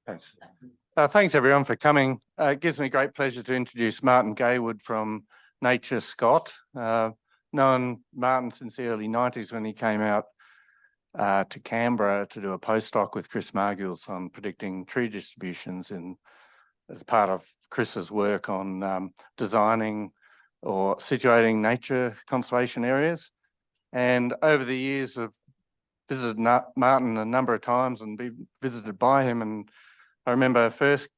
Thanks. Thanks everyone for coming. It gives me great pleasure to introduce Martin Gaywood from NatureScot. Known Martin since the early 90s when he came out to Canberra to do a postdoc with Chris Margules on predicting tree distributions as part of Chris's work on designing or situating nature conservation areas. And over the years I've visited Martin a number of times and been visited by him, and I remember first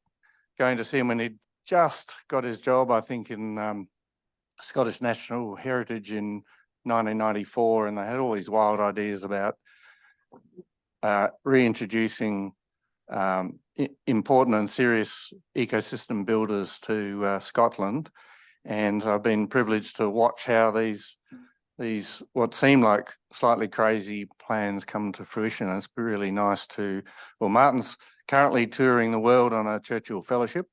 going to see him when he'd just got his job, I think in Scottish National Heritage in 1994, and they had all these wild ideas about reintroducing important and serious ecosystem builders to Scotland. And I've been privileged to watch how these what seem like slightly crazy plans come to fruition. And it's really nice to, well, Martin's currently touring the world on a Churchill Fellowship,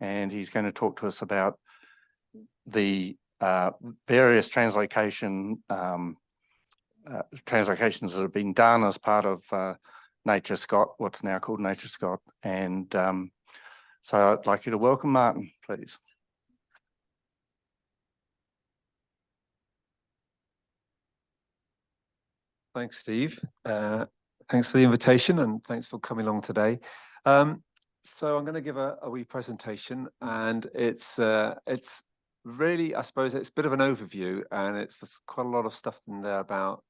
and he's going to talk to us about the various translocations that have been done as part of NatureScot, what's now called NatureScot. And so I'd like you to welcome Martin, please. Thanks, Steve. Thanks for the invitation and thanks for coming along today. So I'm going to give a wee presentation, and it's really, I suppose, it's a bit of an overview, and there's quite a lot of stuff in there about,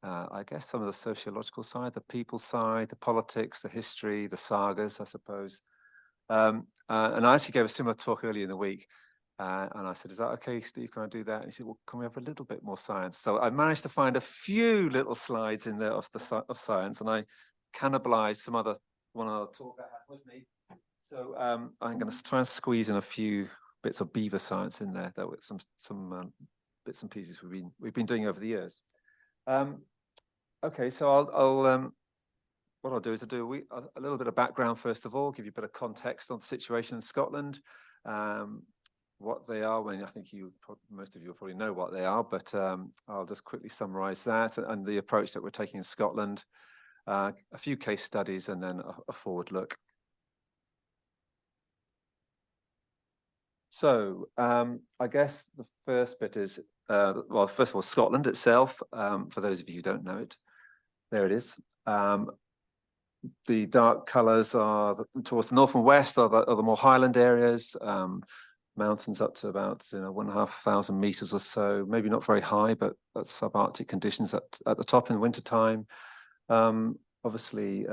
I guess, some of the sociological side, the people side, the politics, the history, the sagas, I suppose. And I actually gave a similar talk earlier in the week. And I said, is that okay, Steve, can I do that? And he said, well, can we have a little bit more science? So I managed to find a few little slides in there of science, and I cannibalized some other one other talk I had with me. So I'm going to try and squeeze in a few bits of beaver science in there, that with some bits and pieces we've been doing over the years. Okay, so what I'll do is I'll do a little bit of background first of all, give you a bit of context on the situation in Scotland. What they are, when I think most of you will probably know what they are, but I'll just quickly summarize that and the approach that we're taking in Scotland, a few case studies, and then a forward look. So I guess the first bit is, well, first of all, Scotland itself, for those of you who don't know it, there it is. The dark colours are towards the north and west are the more highland areas. Mountains up to about 1,500 meters or so, maybe not very high, but that's subarctic conditions at the top in winter time. Obviously,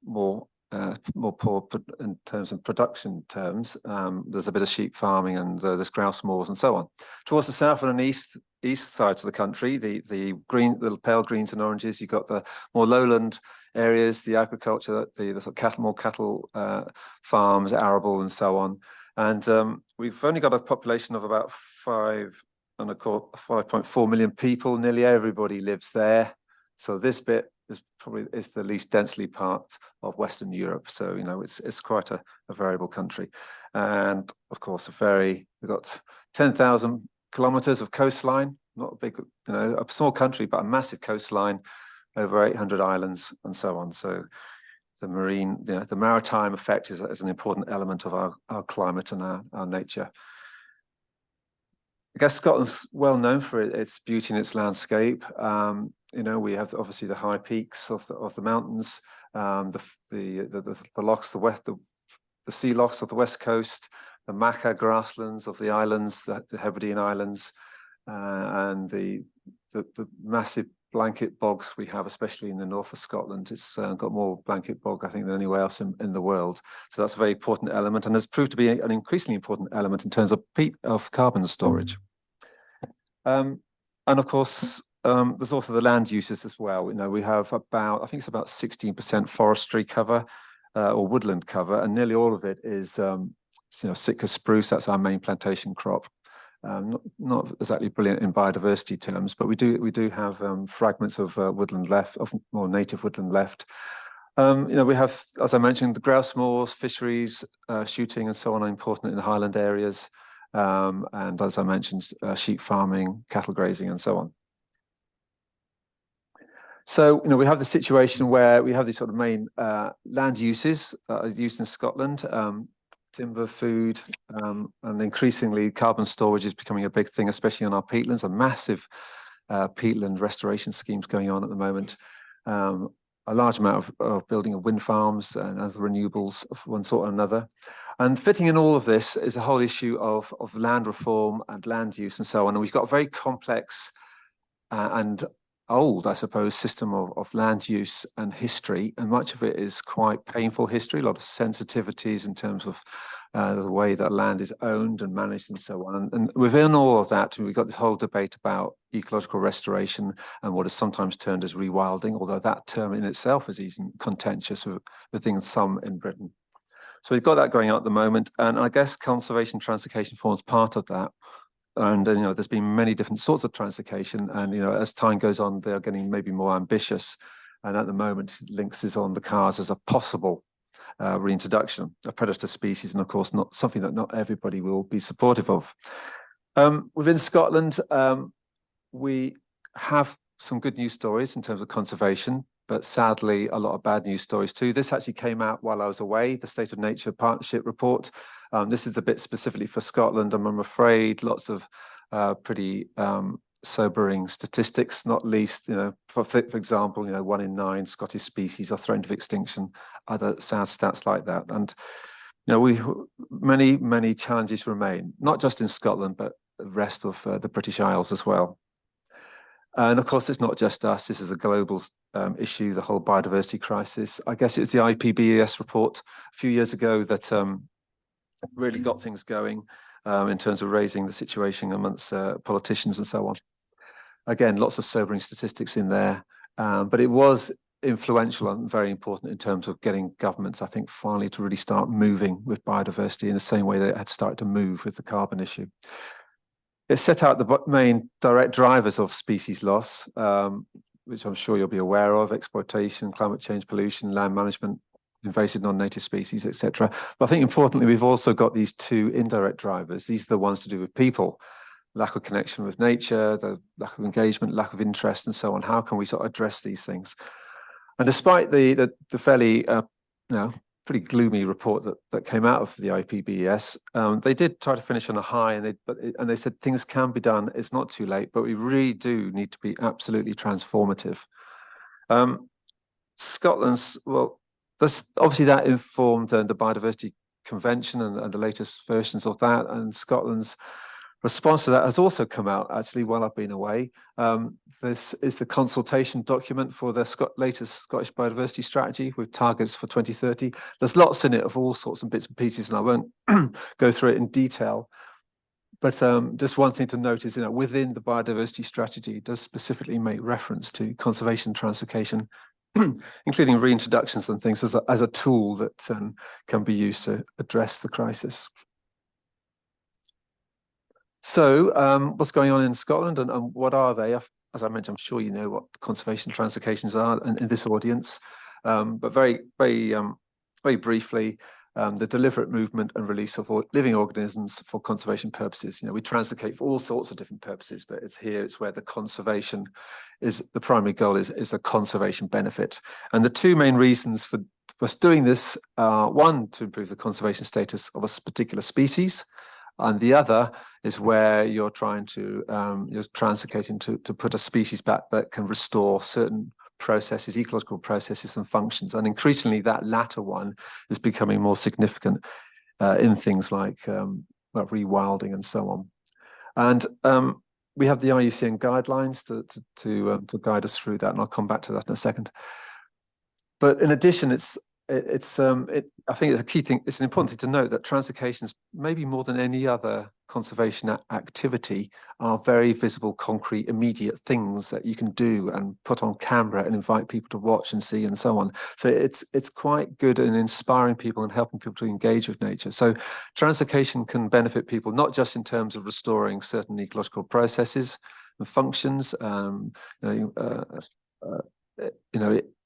more poor in terms of production terms. There's a bit of sheep farming, and there's grouse moors and so on. Towards the south and east sides of the country, the green, little pale greens and oranges, you've got the more lowland areas, the agriculture, the sort of more cattle farms, arable, and so on. And we've only got a population of about 5.4 million people. Nearly everybody lives there. So this bit is probably the least densely part of Western Europe. So, it's quite a variable country. And of course, we've got 10,000 kilometers of coastline, not a big, a small country, but a massive coastline, over 800 islands and so on. So the marine, the maritime effect is an important element of our climate and our nature. I guess Scotland's well known for its beauty and its landscape. We have obviously the high peaks of the mountains, the lochs, the sea lochs of the west coast, the maca grasslands of the islands, the Hebridean Islands, and the massive blanket bogs we have, especially in the north of Scotland. It's got more blanket bog, I think, than anywhere else in the world. So that's a very important element, and has proved to be an increasingly important element in terms of carbon storage. And of course, there's also the land uses as well. We have I think it's about 16% forestry cover or woodland cover, and nearly all of it is Sitka spruce. That's our main plantation crop. Not exactly brilliant in biodiversity terms, but we do have fragments of woodland left, of more native woodland left. We have, as I mentioned, the grouse moors, fisheries, shooting and so on are important in the highland areas. And as I mentioned, sheep farming, cattle grazing and so on. So, we have the situation where we have these sort of main land uses used in Scotland, timber, food, and increasingly carbon storage is becoming a big thing, especially on our peatlands, a massive peatland restoration schemes going on at the moment. A large amount of building of wind farms and other renewables of one sort or another. And fitting in all of this is a whole issue of land reform and land use and so on. And we've got a very complex and old, I suppose, system of land use and history, and much of it is quite painful history, a lot of sensitivities in terms of the way that land is owned and managed and so on. And within all of that, we've got this whole debate about ecological restoration and what is sometimes termed as rewilding, although that term in itself is even contentious within some in Britain. So we've got that going on at the moment, and I guess conservation translocation forms part of that. And there's been many different sorts of translocation, and as time goes on, they're getting maybe more ambitious. And at the moment, lynx is on the cards as a possible reintroduction of predator species, and of course, not something that not everybody will be supportive of. Within Scotland, we have some good news stories in terms of conservation, but sadly, a lot of bad news stories too. This actually came out while I was away, the State of Nature Partnership Report. This is a bit specifically for Scotland, and I'm afraid lots of pretty sobering statistics, not least, for example, 1 in 9 Scottish species are threatened of extinction, other sad stats like that. And, many challenges remain, not just in Scotland, but the rest of the British Isles as well. And of course, it's not just us, this is a global issue, the whole biodiversity crisis. I guess it's the IPBES report a few years ago that really got things going in terms of raising the situation amongst politicians and so on. Again, lots of sobering statistics in there, but it was influential and very important in terms of getting governments, I think, finally to really start moving with biodiversity in the same way they had started to move with the carbon issue. It set out the main direct drivers of species loss, which I'm sure you'll be aware of: exploitation, climate change, pollution, land management, invasive non-native species, etc. But I think importantly, we've also got these 2 indirect drivers. These are the ones to do with people, lack of connection with nature, the lack of engagement, lack of interest, and so on. How can we sort of address these things? And despite the fairly pretty gloomy report that came out of the IPBES, they did try to finish on a high, and they said things can be done. It's not too late, but we really do need to be absolutely transformative. Scotland's, well, obviously that informed the Biodiversity Convention and the latest versions of that, and Scotland's response to that has also come out actually while I've been away. This is the consultation document for the latest Scottish biodiversity strategy with targets for 2030. There's lots in it of all sorts of bits and pieces, and I won't go through it in detail. But just one thing to note is, within the biodiversity strategy, it does specifically make reference to conservation translocation, including reintroductions and things as a tool that can be used to address the crisis. So what's going on in Scotland, and what are they? As I mentioned, I'm sure you know what conservation translocations are in this audience, but very briefly, the deliberate movement and release of living organisms for conservation purposes. We translocate for all sorts of different purposes, but it's where the conservation is the primary goal, is the conservation benefit. And the 2 main reasons for us doing this are, one, to improve the conservation status of a particular species, and the other is where you're trying to you're translocating to put a species back that can restore certain processes, ecological processes and functions. And increasingly that latter one is becoming more significant in things like rewilding and so on. And we have the IUCN guidelines to guide us through that, and I'll come back to that in a second. But in addition, I think it's a key thing. It's an important thing to note that translocations, maybe more than any other conservation activity, are very visible, concrete, immediate things that you can do and put on camera and invite people to watch and see and so on. So it's quite good in inspiring people and helping people to engage with nature. So translocation can benefit people not just in terms of restoring certain ecological processes and functions.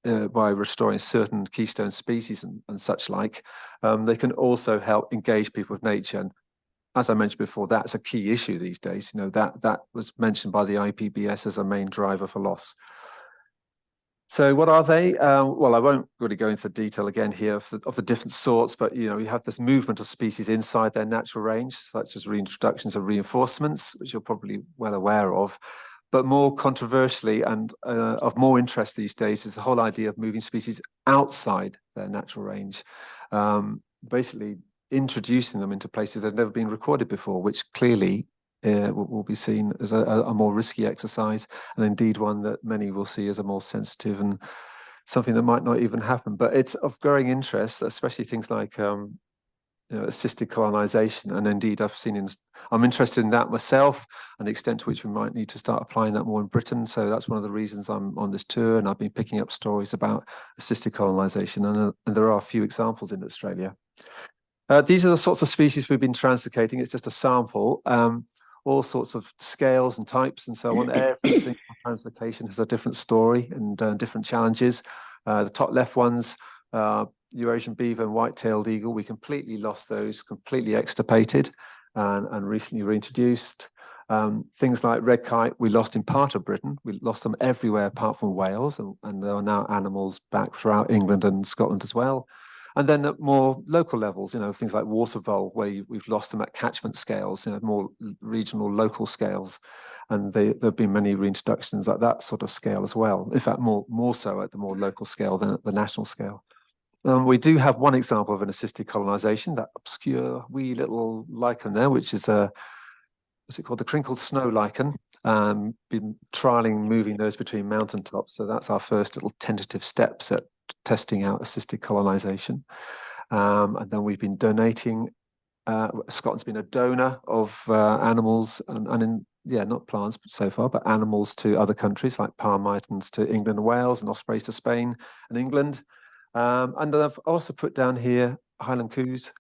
by restoring certain keystone species and such like. They can also help engage people with nature. And as I mentioned before, that's a key issue these days. You know, that was mentioned by the IPBES as a main driver for loss. So what are they? Well, I won't really go into detail again here of the different sorts, but you know, you have this movement of species inside their natural range, such as reintroductions and reinforcements, which you're probably well aware of. But more controversially and of more interest these days is the whole idea of moving species outside their natural range, basically introducing them into places that have never been recorded before, which clearly will be seen as a more risky exercise, and indeed one that many will see as a more sensitive and something that might not even happen. But it's of growing interest, especially things like you know, assisted colonization. And indeed, I'm interested in that myself, and the extent to which we might need to start applying that more in Britain. So that's one of the reasons I'm on this tour, and I've been picking up stories about assisted colonization, and there are a few examples in Australia. These are the sorts of species we've been translocating. It's just a sample. All sorts of scales and types and so on. Every single translocation has a different story and different challenges. The top left ones, Eurasian beaver and white-tailed eagle, we completely lost those, completely extirpated and recently reintroduced. Things like red kite, we lost in part of Britain. We lost them everywhere apart from Wales, and there are now animals back throughout England and Scotland as well. And then at more local levels, you know, things like water vole, where we've lost them at catchment scales, you know, more regional, local scales. And there have been many reintroductions at that sort of scale as well. In fact, more so at the more local scale than at the national scale. We do have one example of an assisted colonization, that obscure wee little lichen there, which is what's it called? The crinkled snow lichen. Been trialing moving those between mountaintops. So that's our first little tentative steps at testing out assisted colonization. And then we've been donating, Scotland's been a donor of animals not plants but so far, but animals to other countries like palm martens to England and Wales, and ospreys to Spain and England. And then I've also put down here Highland coos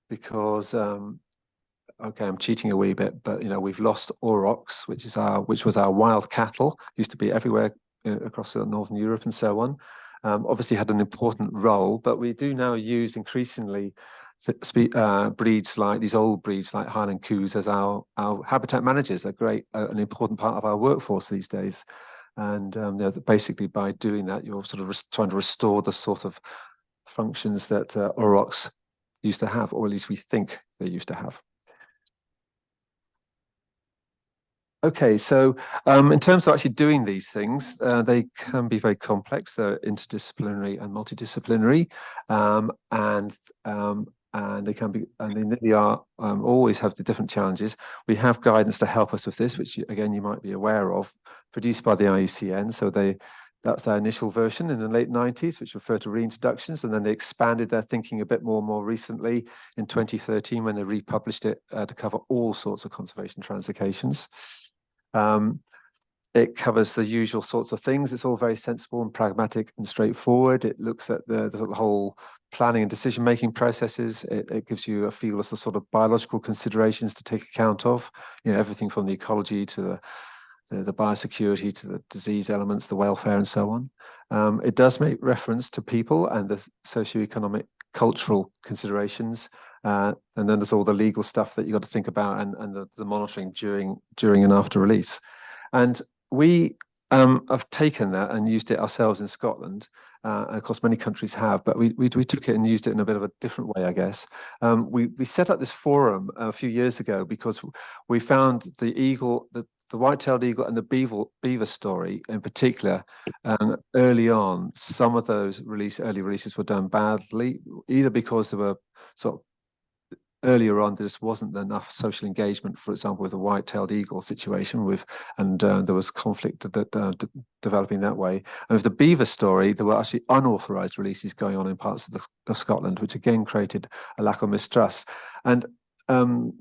because, okay, I'm cheating a wee bit, but you know, we've lost aurochs, which was our wild cattle, used to be everywhere across Northern Europe and so on. Obviously had an important role, but we do now use increasingly breeds like these old breeds like Highland coos as our habitat managers. They're an important part of our workforce these days. And basically by doing that, you're sort of trying to restore the sort of functions that aurochs used to have, or at least we think they used to have. Okay, so in terms of actually doing these things, they can be very complex. They're interdisciplinary and multidisciplinary, and they can be, and they nearly are always have the different challenges. We have guidance to help us with this, which again you might be aware of, produced by the IUCN. So that's their initial version in the late 90s, which referred to reintroductions, and then they expanded their thinking a bit more recently in 2013 when they republished it to cover all sorts of conservation translocations. It covers the usual sorts of things. It's all very sensible and pragmatic and straightforward. It looks at the whole planning and decision-making processes. It gives you a feel of the sort of biological considerations to take account of, you know, everything from the ecology to the biosecurity to the disease elements, the welfare and so on. It does make reference to people and the socioeconomic cultural considerations. And then there's all the legal stuff that you got to think about and the monitoring during and after release. And we have taken that and used it ourselves in Scotland. And of course, many countries have, but we took it and used it in a bit of a different way, I guess. We set up this forum a few years ago because we found the eagle, the white-tailed eagle and the beaver story in particular, early on, some of those early releases were done badly, either because they were sort of earlier on, there just wasn't enough social engagement, for example, with the white-tailed eagle situation, and there was conflict developing that way. And with the beaver story, there were actually unauthorized releases going on in parts of Scotland, which again created a lack of mistrust. And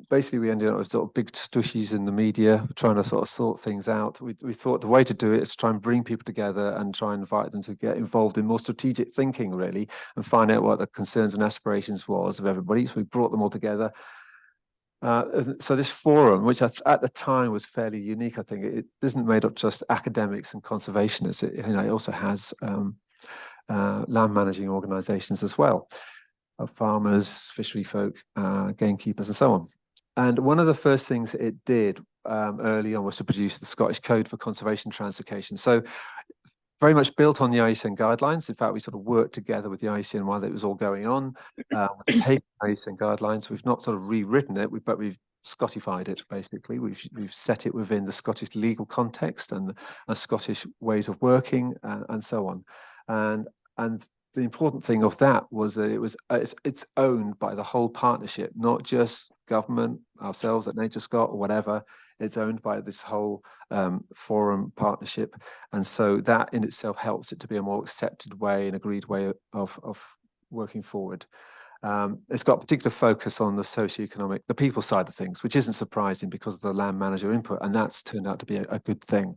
basically, we ended up with sort of big stushies in the media, trying to sort of sort things out. We thought the way to do it is to try and bring people together and try and invite them to get involved in more strategic thinking, really, and find out what the concerns and aspirations was of everybody. So we brought them all together. So this forum, which at the time was fairly unique, I think, it isn't made up just academics and conservationists. It also has land managing organisations as well, farmers, fishery folk, gamekeepers and so on. And one of the first things it did early on was to produce the Scottish Code for Conservation Translocation. So very much built on the IUCN guidelines. In fact, we sort of worked together with the IUCN while it was all going on. We've taken IUCN guidelines. We've not sort of rewritten it, but we've Scotified it, basically. We've set it within the Scottish legal context and Scottish ways of working and so on. And the important thing of that was that it's owned by the whole partnership, not just government, ourselves at NatureScot or whatever. It's owned by this whole forum partnership. And so that in itself helps it to be a more accepted way, an agreed way of working forward. It's got particular focus on the socioeconomic, the people side of things, which isn't surprising because of the land manager input, and that's turned out to be a good thing.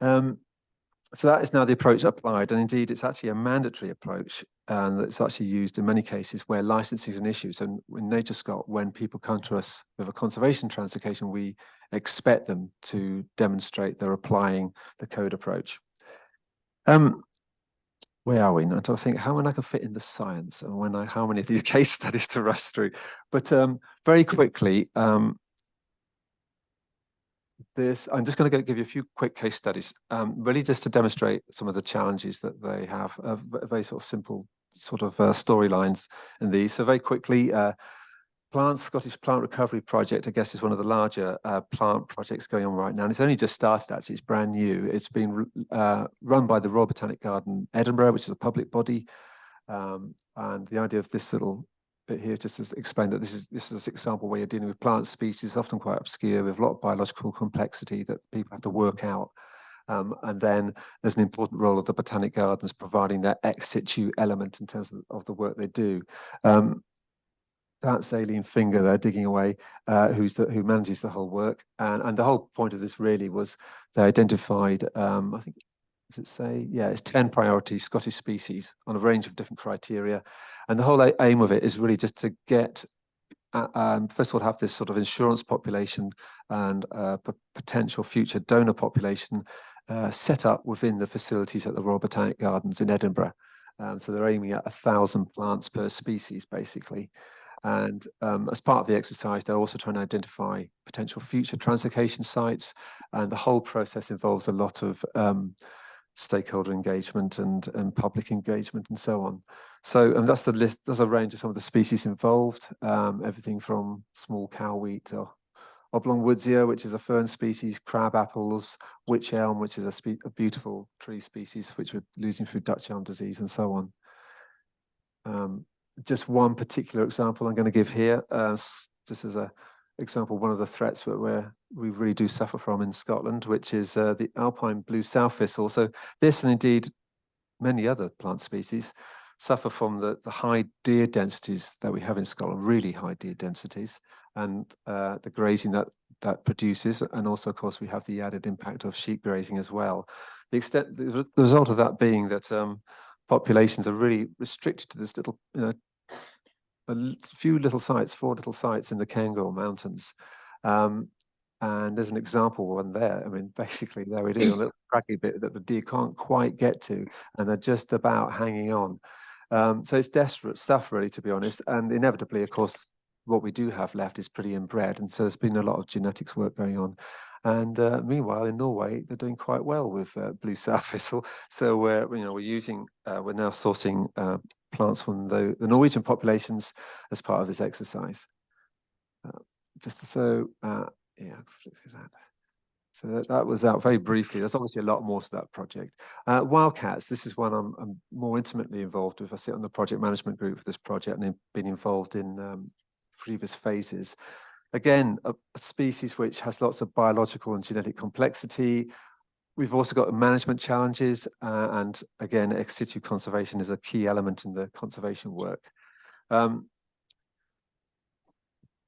So that is now the approach applied, and indeed it's actually a mandatory approach, and it's actually used in many cases where licensing is an issue. So in NatureScot, when people come to us with a conservation translocation, we expect them to demonstrate they're applying the code approach. Where are we? Now, I think how many I can fit in the science and how many of these case studies to rush through. But very quickly, I'm just going to give you a few quick case studies, really just to demonstrate some of the challenges that they have, very sort of simple sort of storylines in these. So very quickly, Scottish Plant Recovery Project, I guess, is one of the larger plant projects going on right now. And it's only just started, actually. It's brand new. It's been run by the Royal Botanic Garden, Edinburgh, which is a public body. And the idea of this little bit here just to explain that this is an example where you're dealing with plant species, often quite obscure, with a lot of biological complexity that people have to work out. And then there's an important role of the Botanic Gardens providing that ex situ element in terms of the work they do. That's Aileen Finger there digging away, who manages the whole work. And the whole point of this really was they identified, I think, does it say? Yeah, it's 10 priority Scottish species on a range of different criteria. And the whole aim of it is really just to get, first of all, have this sort of insurance population and potential future donor population set up within the facilities at the Royal Botanic Gardens in Edinburgh. So they're aiming at 1,000 plants per species, basically. And as part of the exercise, they're also trying to identify potential future translocation sites. And the whole process involves a lot of stakeholder engagement and public engagement and so on. So that's the list. There's a range of some of the species involved, everything from small cowwheat to oblong woodsia, which is a fern species, crab apples, wych elm, which is a beautiful tree species, which we're losing through Dutch elm disease and so on. Just one particular example I'm going to give here, just as an example, one of the threats where we really do suffer from in Scotland, which is the alpine blue sow thistle. So this, and indeed many other plant species, suffer from the high deer densities that we have in Scotland, really high deer densities, and the grazing that produces. And also, of course, we have the added impact of sheep grazing as well. The result of that being that populations are really restricted to this little, a few little sites, 4 little sites in the Cairngorm Mountains. And there's an example one there. I mean, basically there we do, a little craggy bit that the deer can't quite get to, and they're just about hanging on. So it's desperate stuff, really, to be honest. And inevitably, of course, what we do have left is pretty inbred. And so there's been a lot of genetics work going on. And meanwhile, in Norway, they're doing quite well with blue sow thistle. So we're now sourcing plants from the Norwegian populations as part of this exercise. Yeah, flip through that. So that was out very briefly. There's obviously a lot more to that project. Wildcats, this is one I'm more intimately involved with. I sit on the project management group for this project and have been involved in previous phases. Again, a species which has lots of biological and genetic complexity. We've also got management challenges, and again, ex situ conservation is a key element in the conservation work.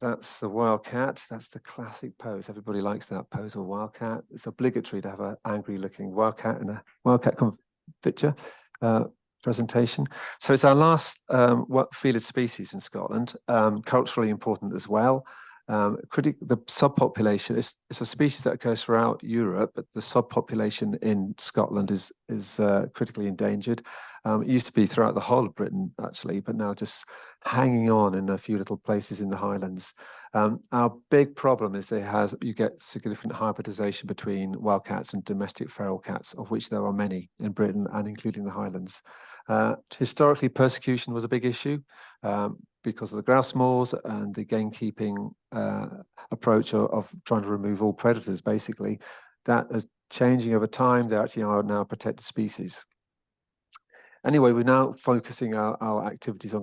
That's the wildcat. That's the classic pose. Everybody likes that pose of wildcat. It's obligatory to have an angry-looking wildcat in a wildcat picture presentation. So it's our last fielded species in Scotland, culturally important as well. The subpopulation is a species that occurs throughout Europe, but the subpopulation in Scotland is critically endangered. It used to be throughout the whole of Britain, actually, but now just hanging on in a few little places in the Highlands. Our big problem is you get significant hybridization between wildcats and domestic feral cats, of which there are many in Britain and including the Highlands. Historically, persecution was a big issue because of the grouse moors and the gamekeeping approach of trying to remove all predators, basically. That is changing over time. They actually are now protected species. Anyway, we're now focusing our activities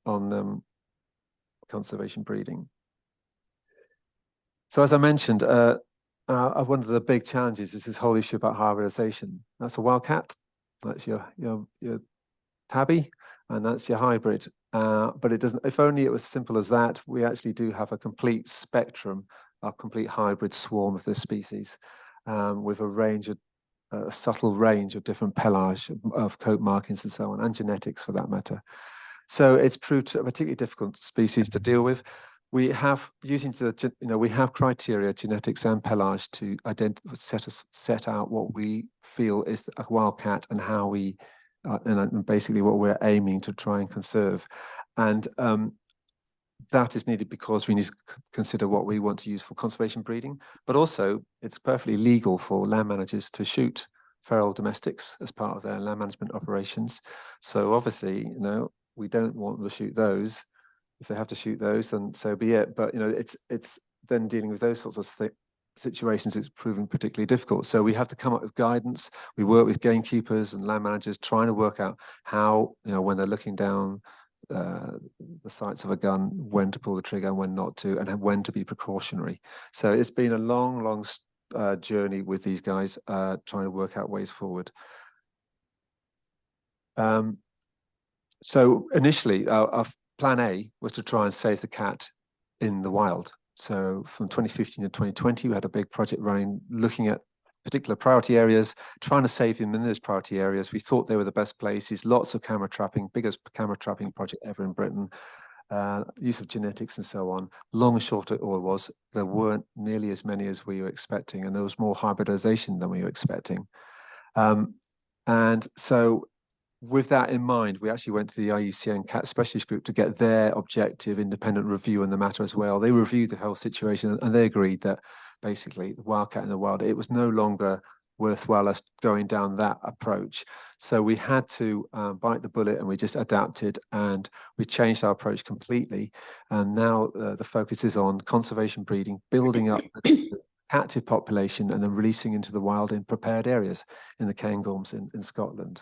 on conservation breeding. So as I mentioned, one of the big challenges is this whole issue about hybridization. That's a wildcat, that's your tabby, and that's your hybrid. But it doesn't, if only it was simple as that. We actually do have a complete spectrum, a complete hybrid swarm of this species, with a subtle range of different pelage, of coat markings and so on, and genetics for that matter. So it's proved a particularly difficult species to deal with. We have, we have criteria, genetics and pelage, to set out what we feel is a wildcat and how we and basically what we're aiming to try and conserve. And that is needed because we need to consider what we want to use for conservation breeding, but also it's perfectly legal for land managers to shoot feral domestics as part of their land management operations. So obviously, we don't want them to shoot those. If they have to shoot those, then so be it. But it's then dealing with those sorts of situations, it's proven particularly difficult. So we have to come up with guidance. We work with gamekeepers and land managers trying to work out how, when they're looking down the sights of a gun, when to pull the trigger and when not to, and when to be precautionary. So it's been a long journey with these guys trying to work out ways forward. So initially, our plan A was to try and save the cat in the wild. So from 2015 to 2020, we had a big project running, looking at particular priority areas, trying to save them in those priority areas. We thought they were the best places, lots of camera trapping, biggest camera trapping project ever in Britain, use of genetics and so on. Long and short of it all was, there weren't nearly as many as we were expecting, and there was more hybridization than we were expecting. And so with that in mind, we actually went to the IUCN Cat Specialist Group to get their objective independent review on the matter as well. They reviewed the whole situation and they agreed that basically the wildcat in the wild, it was no longer worthwhile us going down that approach. So we had to bite the bullet, and we just adapted and we changed our approach completely. And now the focus is on conservation breeding, building up the captive population and then releasing into the wild in prepared areas in the Cairngorms in Scotland.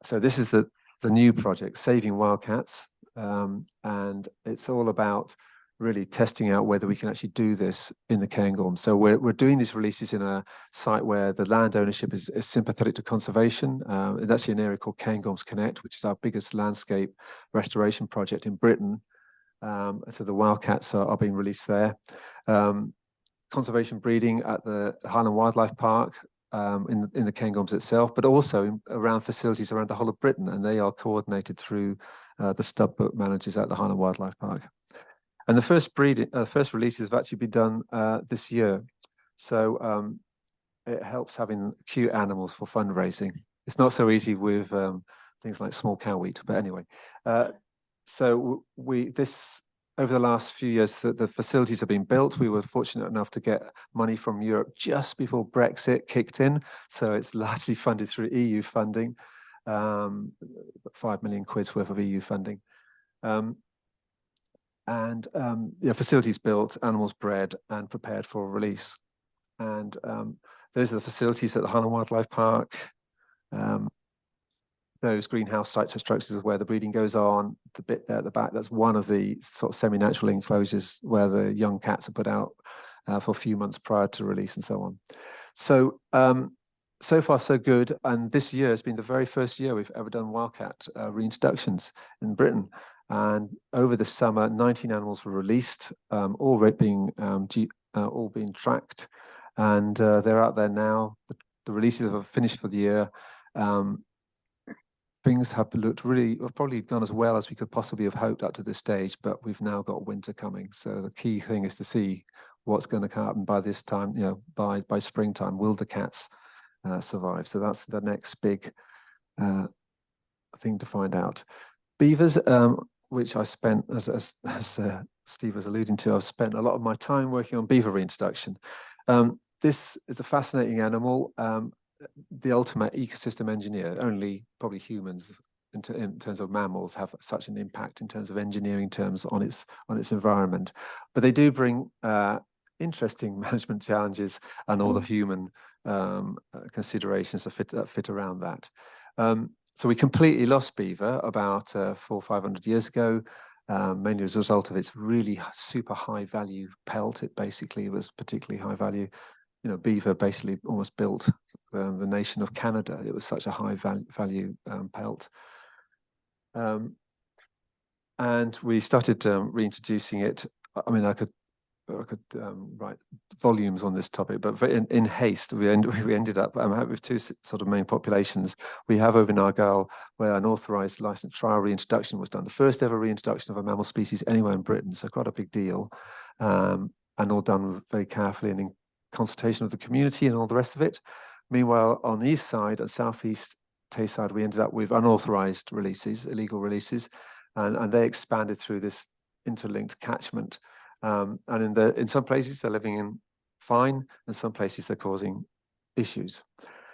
So this is the new project, Saving Wildcats, and it's all about really testing out whether we can actually do this in the Cairngorms. So we're doing these releases in a site where the land ownership is sympathetic to conservation. And actually an area called Cairngorms Connect, which is our biggest landscape restoration project in Britain. So the wildcats are being released there. Conservation breeding at the Highland Wildlife Park, in the Cairngorms itself, but also around facilities around the whole of Britain, and they are coordinated through the stub book managers at the Highland Wildlife Park. And the first releases have actually been done this year. So it helps having cute animals for fundraising. It's not so easy with things like small cow wheat, but anyway. So over the last few years, the facilities have been built. We were fortunate enough to get money from Europe just before Brexit kicked in. So it's largely funded through EU funding, 5 million quid's worth of EU funding. Facilities built, animals bred and prepared for release. And those are the facilities at the Highland Wildlife Park. Those greenhouse sites or structures where the breeding goes on. The bit there at the back, that's one of the sort of semi-natural enclosures where the young cats are put out for a few months prior to release and so on. So, so far so good. And this year has been the very first year we've ever done wildcat reintroductions in Britain. And over the summer, 19 animals were released, all being tracked. And they're out there now. The releases are finished for the year. things have looked really, have probably gone as well as we could possibly have hoped up to this stage, but we've now got winter coming. So the key thing is to see what's going to happen by this time, you know, by springtime. Will the cats survive? So that's the next big thing to find out. Beavers, which I spent, as Steve was alluding to, I've spent a lot of my time working on beaver reintroduction. This is a fascinating animal. The ultimate ecosystem engineer. Only probably humans in terms of mammals have such an impact in terms of engineering terms on its environment, but they do bring interesting management challenges and all the human considerations that fit around that. So we completely lost beaver about 400 or 500 years ago, mainly as a result of its really super high value pelt. It basically was particularly high value. You know, beaver basically almost built the nation of Canada. It was such a high value pelt. And we started reintroducing it. I mean, I could write volumes on this topic, but in haste, we ended up with two sort of main populations. We have over in Argyll, where an authorised licensed trial reintroduction was done, the first ever reintroduction of a mammal species anywhere in Britain, so quite a big deal, and all done very carefully and in consultation with the community and all the rest of it. Meanwhile, on the east side, at southeast Tayside, we ended up with unauthorised releases, illegal releases, and they expanded through this interlinked catchment. And in some places they're living in fine, and some places they're causing issues.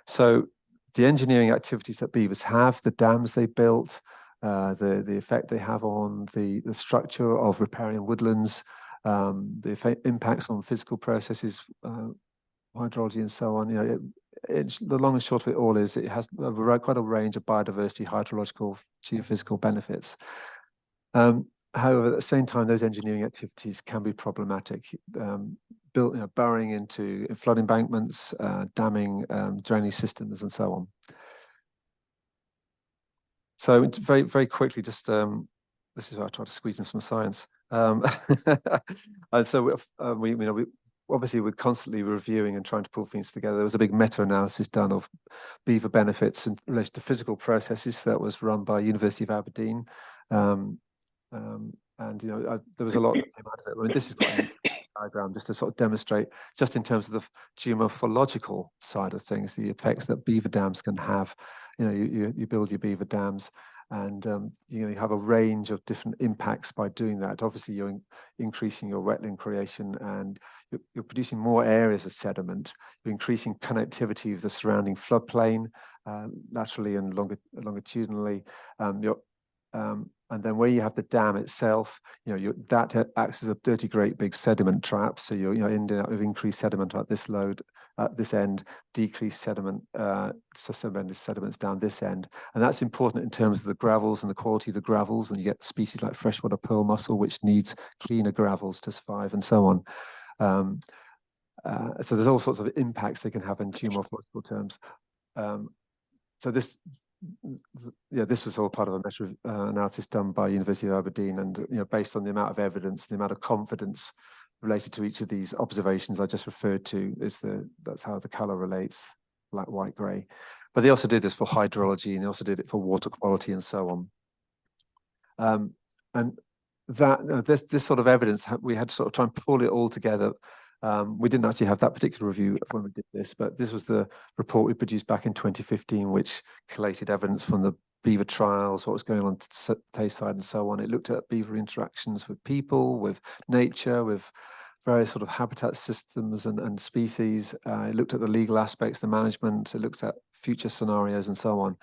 So the engineering activities that beavers have, the dams they built, the effect they have on the structure of riparian woodlands, the impacts on physical processes, hydrology and so on. You know, the long and short of it all is it has quite a range of biodiversity, hydrological, geophysical benefits. However, at the same time, those engineering activities can be problematic. Burrowing into flood embankments, damming drainage systems, and so on. So very, very quickly, just this is where I try to squeeze in some science. And so we obviously we're constantly reviewing and trying to pull things together. There was a big meta-analysis done of beaver benefits in relation to physical processes that was run by University of Aberdeen. And you know, there was a lot that came out of it. I mean, this is quite a diagram just to sort of demonstrate, just in terms of the geomorphological side of things, the effects that beaver dams can have. You know, you build your beaver dams, and you know, you have a range of different impacts by doing that. Obviously, you're increasing your wetland creation, and you're producing more areas of sediment. You're increasing connectivity with the surrounding floodplain, laterally and longitudinally. And then where you have the dam itself, you know, that acts as a dirty, great big sediment trap. So you're ending up with increased sediment at this load, at this end, decreased sediment, sediments down this end. And that's important in terms of the gravels and the quality of the gravels. And you get species like freshwater pearl mussel, which needs cleaner gravels to survive, and so on. So there's all sorts of impacts they can have in geomorphological terms. So this was all part of a meta-analysis done by University of Aberdeen, and you know, based on the amount of evidence, the amount of confidence related to each of these observations I just referred to, that's how the color relates, black, white, gray. But they also did this for hydrology, and they also did it for water quality and so on. And that this sort of evidence, we had to sort of try and pull it all together. We didn't actually have that particular review when we did this, but this was the report we produced back in 2015, which collated evidence from the beaver trials, what was going on to Tayside and so on. It looked at beaver interactions with people, with nature, with various sort of habitat systems and species. It looked at the legal aspects, the management. It looked at future scenarios and so on.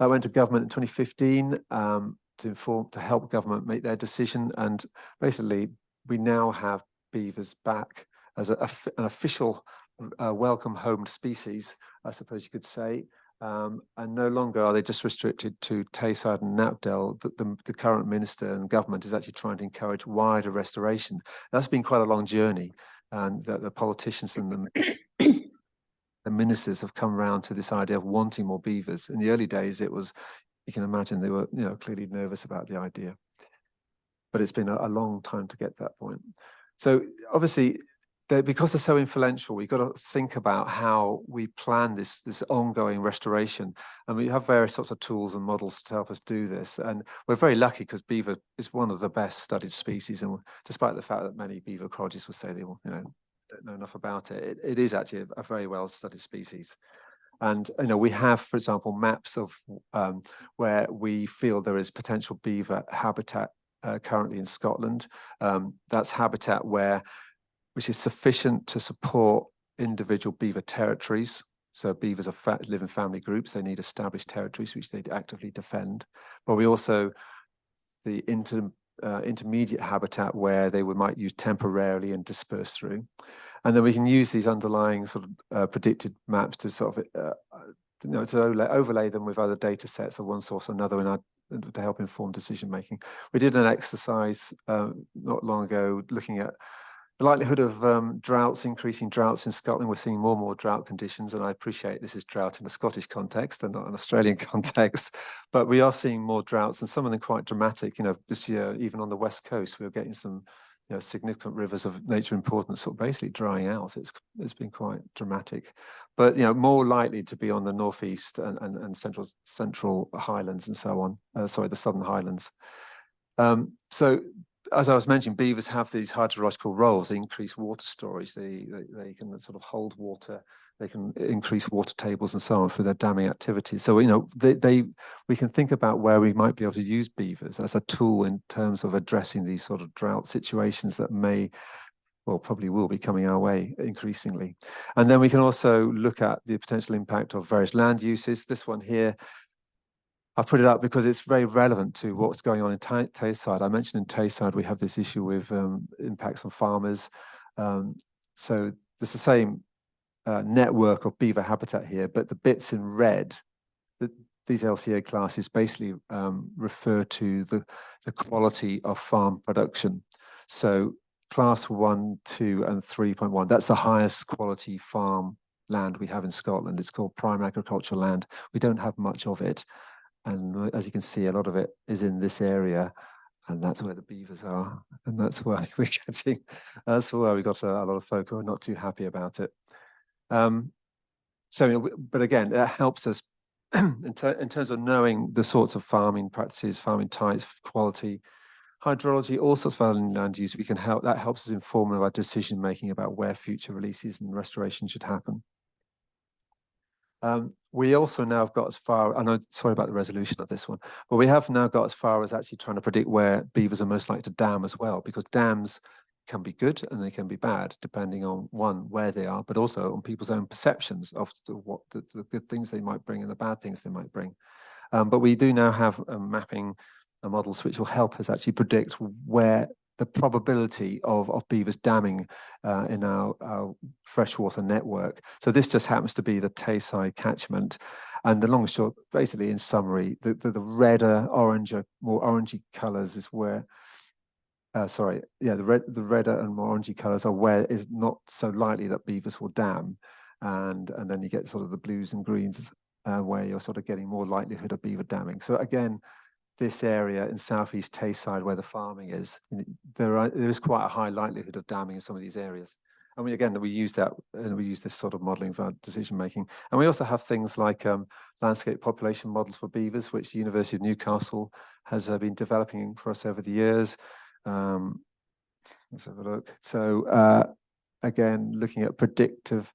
That went to government in 2015 to help government make their decision. And basically, we now have beavers back as an official welcome home species, I suppose you could say. And no longer are they just restricted to Tayside and Knapdale. The current minister and government is actually trying to encourage wider restoration. That's been quite a long journey, and the politicians and the ministers have come around to this idea of wanting more beavers. In the early days, it was, you can imagine, they were clearly nervous about the idea. But it's been a long time to get to that point. So obviously, because they're so influential, we've got to think about how we plan this ongoing restoration. And we have various sorts of tools and models to help us do this. And we're very lucky because beaver is one of the best studied species. And despite the fact that many beaver ecologists will say they don't know enough about it, it is actually a very well studied species. And we have, for example, maps of where we feel there is potential beaver habitat currently in Scotland. That's habitat which is sufficient to support individual beaver territories. So beavers live in family groups. They need established territories which they actively defend. But we also the intermediate habitat where they might use temporarily and disperse through. And then we can use these underlying sort of predicted maps to sort of to overlay them with other data sets of one source or another to help inform decision making. We did an exercise not long ago looking at the likelihood of droughts, increasing droughts in Scotland. We're seeing more and more drought conditions, and I appreciate this is drought in a Scottish context and not an Australian context, but we are seeing more droughts, and some of them quite dramatic. This year, even on the west coast, we're getting some significant rivers of nature importance sort of basically drying out. It's been quite dramatic, but more likely to be on the northeast and central Highlands and so on. Sorry, the southern Highlands. So as I was mentioning, beavers have these hydrological roles. They increase water storage. They can sort of hold water. They can increase water tables and so on through their damming activities. So we can think about where we might be able to use beavers as a tool in terms of addressing these sort of drought situations that probably will be coming our way increasingly. And then we can also look at the potential impact of various land uses. This one here, I put it up because it's very relevant to what's going on in Tayside. I mentioned in Tayside we have this issue with impacts on farmers. So there's the same network of beaver habitat here, but the bits in red, these LCA classes basically refer to the quality of farm production. So class 1, 2, and 3.1, that's the highest quality farm land we have in Scotland. It's called prime agricultural land. We don't have much of it. And as you can see, a lot of it is in this area, and that's where the beavers are. And that's why we got a lot of folk who are not too happy about it. But again, it helps us in terms of knowing the sorts of farming practices, farming types, quality, hydrology, all sorts of land use. That helps us inform our decision making about where future releases and restoration should happen. We also now have got as far, sorry about the resolution of this one, but we have now got as far as actually trying to predict where beavers are most likely to dam as well, because dams can be good and they can be bad, depending on where they are, but also on people's own perceptions of what the good things they might bring and the bad things they might bring. But we do now have mapping models which will help us actually predict where the probability of beavers damming in our freshwater network. So this just happens to be the Tayside catchment. And the long and short, basically in summary, the redder, more orangey colours is where, the redder and more orangey colours are where it's not so likely that beavers will dam. And then you get sort of the blues and greens where you're sort of getting more likelihood of beaver damming. So again, this area in southeast Tayside where the farming is, there is quite a high likelihood of damming in some of these areas. And we use that, and we use this sort of modelling for our decision making. And we also have things like landscape population models for beavers, which the University of Newcastle has been developing for us over the years. Let's have a look. So again, looking at predictive.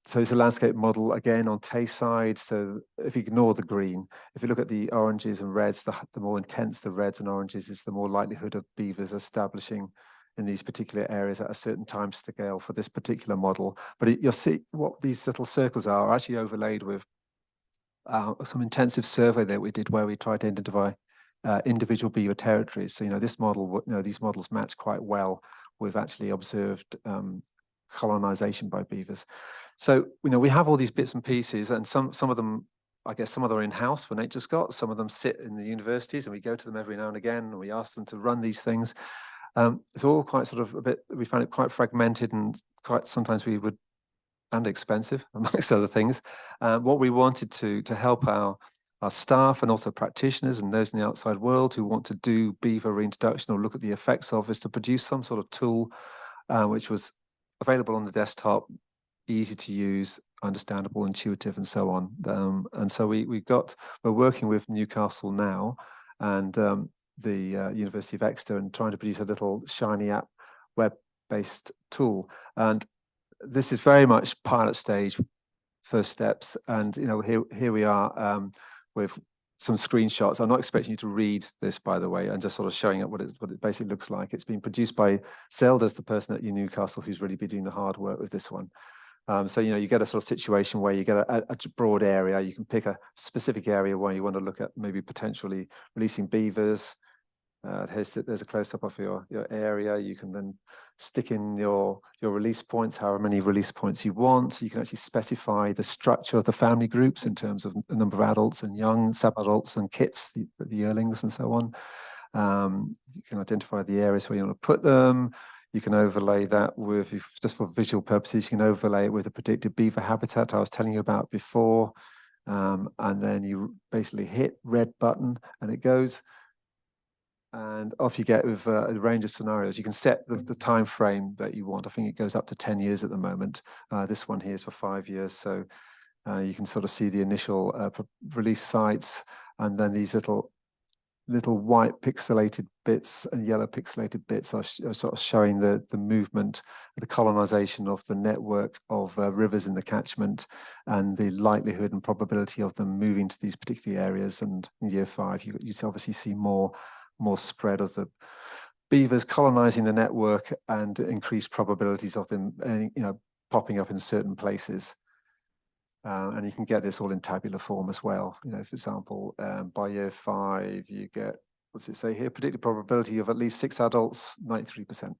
So it's a landscape model again on Tayside. So if you ignore the green, if you look at the oranges and reds, the more intense the reds and oranges is, the more likelihood of beavers establishing in these particular areas at a certain time scale for this particular model. But you'll see what these little circles are actually overlaid with some intensive survey that we did where we tried to identify individual beaver territories. So this model, these models match quite well with actually observed colonization by beavers. So we have all these bits and pieces, and some of them, I guess some of them are in-house for NatureScot, some of them sit in the universities, and we go to them every now and again and we ask them to run these things. It's all quite sort of we found it quite fragmented, and quite sometimes and expensive amongst other things. What we wanted to help our staff and also practitioners and those in the outside world who want to do beaver reintroduction or look at the effects of, is to produce some sort of tool which was available on the desktop, easy to use, understandable, intuitive, and so on. And so we're working with Newcastle now and the University of Exeter and trying to produce a little shiny app, web-based tool. And this is very much pilot stage, first steps. And here we are with some screenshots. I'm not expecting you to read this, by the way, and just sort of showing up what it basically looks like. It's been produced by Zelda's the person at Newcastle who's really been doing the hard work with this one. So you get a sort of situation where you get a broad area. You can pick a specific area where you want to look at maybe potentially releasing beavers. There's a close-up of your area. You can then stick in your release points, however many release points you want. You can actually specify the structure of the family groups in terms of the number of adults and young, sub-adults and kits, the yearlings and so on. You can identify the areas where you want to put them. You can overlay that with, just for visual purposes, you can overlay it with the predicted beaver habitat I was telling you about before. And then you basically hit red button and it goes. And off you get with a range of scenarios. You can set the time frame that you want. I think it goes up to 10 years at the moment. This one here is for 5 years. So you can sort of see the initial release sites and then these little white pixelated bits and yellow pixelated bits are sort of showing the movement, the colonization of the network of rivers in the catchment and the likelihood and probability of them moving to these particular areas. And in year 5, you obviously see more spread of the beavers colonizing the network and increased probabilities of them popping up in certain places. And you can get this all in tabular form as well. For example, by year 5, you get, what's it say here? Predicted probability of at least 6 adults, 93%.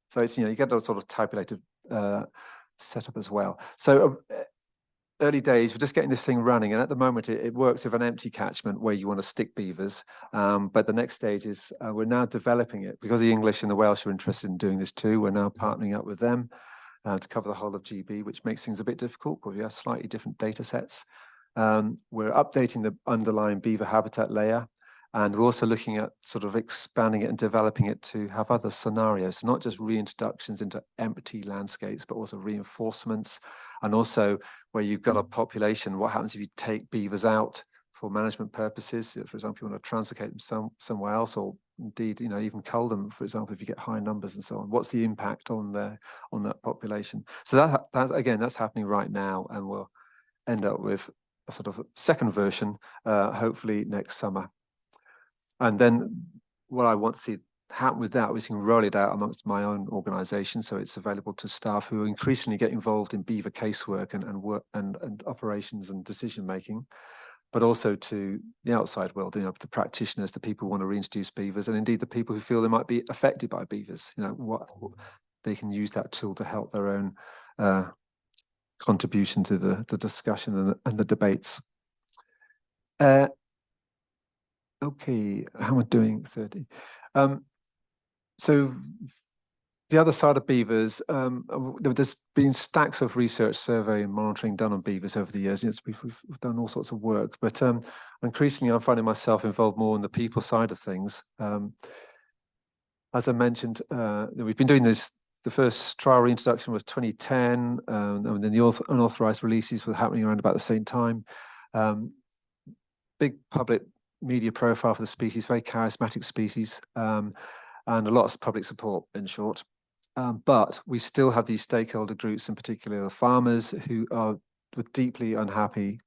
So it's, you get a sort of tabulated setup as well. So early days, we're just getting this thing running. And at the moment, it works with an empty catchment where you want to stick beavers. But the next stage is we're now developing it because the English and the Welsh are interested in doing this too. We're now partnering up with them to cover the whole of GB, which makes things a bit difficult because we have slightly different data sets. We're updating the underlying beaver habitat layer, and we're also looking at sort of expanding it and developing it to have other scenarios, so not just reintroductions into empty landscapes, but also reinforcements, and also where you've got a population, what happens if you take beavers out for management purposes? For example, you want to translocate them somewhere else, or indeed, even cull them, for example, if you get high numbers and so on. What's the impact on that population? So that again, that's happening right now, and we'll end up with a sort of second version, hopefully next summer. And then what I want to see happen with that, we can roll it out amongst my own organisation, so it's available to staff who increasingly get involved in beaver casework and work and operations and decision making, but also to the outside world, the practitioners, the people who want to reintroduce beavers, and indeed the people who feel they might be affected by beavers. What they can use that tool to help their own contribution to the discussion and the debates. Okay, how am I doing? 30. So the other side of beavers, there's been stacks of research, survey and monitoring done on beavers over the years. We've done all sorts of work, but increasingly I'm finding myself involved more in the people side of things. As I mentioned, we've been doing this. The first trial reintroduction was 2010, and then the unauthorized releases were happening around about the same time. Big public media profile for the species, very charismatic species, and a lot of public support, in short. But we still have these stakeholder groups, in particular the farmers, who were deeply unhappy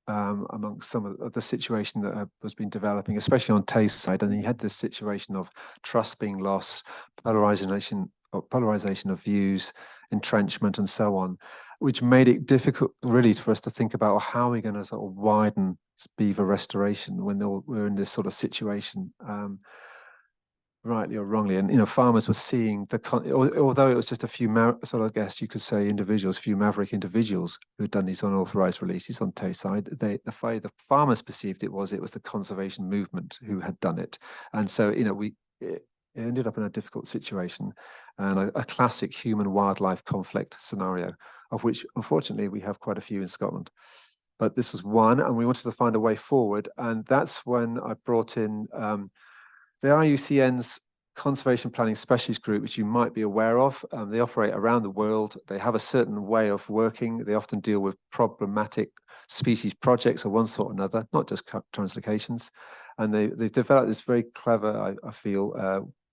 amongst some of the situation that has been developing, especially on Tay's side. And then you had this situation of trust being lost, polarization of views, entrenchment, and so on, which made it difficult really for us to think about how we're going to sort of widen beaver restoration when we're in this sort of situation, rightly or wrongly. And farmers were seeing although it was just a few I guess you could say few maverick individuals who had done these unauthorized releases on Tay's side, the way the farmers perceived it was the conservation movement who had done it. And so it ended up in a difficult situation and a classic human wildlife conflict scenario, of which unfortunately we have quite a few in Scotland. But this was one, and we wanted to find a way forward. And that's when I brought in the IUCN's conservation planning specialist group, which you might be aware of. They operate around the world. They have a certain way of working. They often deal with problematic species projects of one sort or another, not just translocations. And they've developed this very clever, I feel,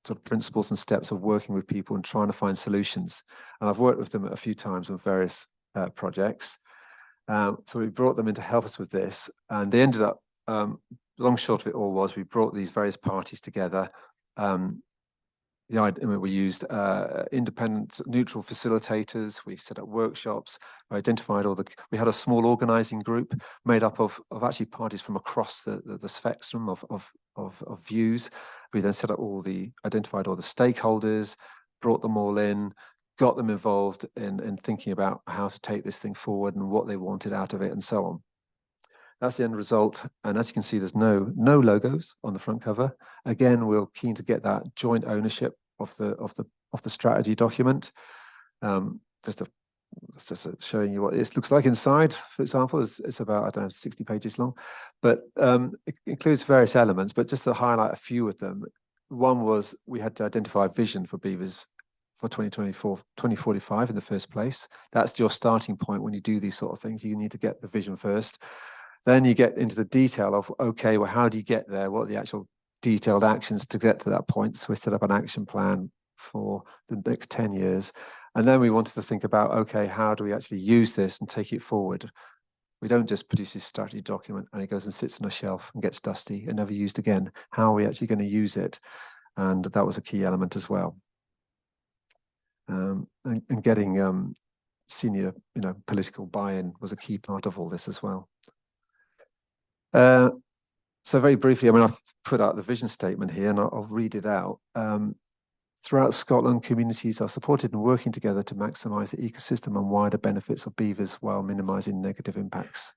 sort of principles and steps of working with people and trying to find solutions. And I've worked with them a few times on various projects. So we brought them in to help us with this. And they ended up, long short of it all was, we brought these various parties together. We used independent, neutral facilitators. We set up workshops. We identified we had a small organizing group made up of actually parties from across the spectrum of views. We then identified all the stakeholders, brought them all in, got them involved in thinking about how to take this thing forward and what they wanted out of it and so on. That's the end result. And as you can see, there's no logos on the front cover. Again, we're keen to get that joint ownership of the strategy document. Just showing you what it looks like inside, for example, it's about, I don't know, 60 pages long, but it includes various elements, but just to highlight a few of them. One was we had to identify a vision for beavers for 2045 in the first place. That's your starting point when you do these sort of things. You need to get the vision first. Then you get into the detail of, okay, well, how do you get there? What are the actual detailed actions to get to that point? So we set up an action plan for the next 10 years. And then we wanted to think about, okay, how do we actually use this and take it forward? We don't just produce this strategy document and it goes and sits on a shelf and gets dusty and never used again. How are we actually going to use it? And that was a key element as well. And getting senior, political buy-in was a key part of all this as well. So very briefly, I've put out the vision statement here and I'll read it out. Throughout Scotland, communities are supported and working together to maximise the ecosystem and wider benefits of beavers while minimising negative impacts.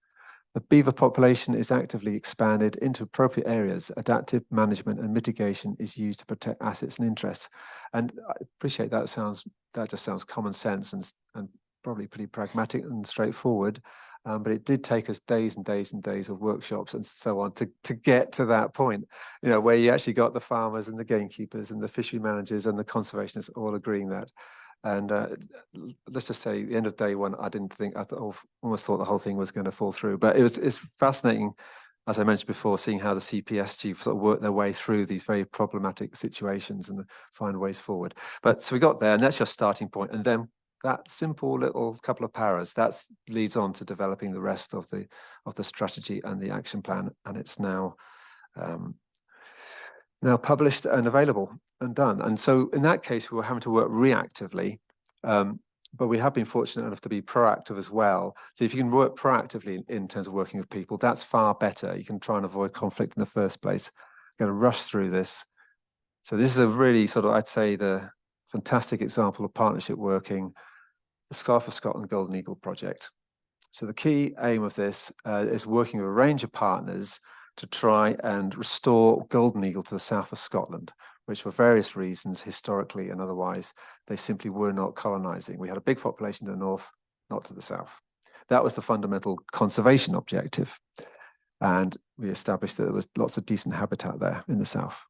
The beaver population is actively expanded into appropriate areas. Adaptive management and mitigation is used to protect assets and interests. And I appreciate that just sounds common sense and probably pretty pragmatic and straightforward. But it did take us days and days and days of workshops and so on to get to that point, where you actually got the farmers and the gamekeepers and the fishery managers and the conservationists all agreeing that. And let's just say, the end of day one, I almost thought the whole thing was going to fall through. But it's fascinating, as I mentioned before, seeing how the CPSG sort of work their way through these very problematic situations and find ways forward. But so we got there, and that's your starting point. And then that simple little couple of paras that leads on to developing the rest of the strategy and the action plan, and it's now published and available and done. And so in that case, we were having to work reactively, but we have been fortunate enough to be proactive as well. So if you can work proactively in terms of working with people, that's far better. You can try and avoid conflict in the first place. I'm going to rush through this. So this is a really sort of, I'd say, the fantastic example of partnership working, the Scarf of Scotland Golden Eagle project. So the key aim of this is working with a range of partners to try and restore golden eagle to the south of Scotland, which for various reasons, historically and otherwise, they simply were not colonizing. We had a big population to the north, not to the south. That was the fundamental conservation objective. And we established that there was lots of decent habitat there in the south.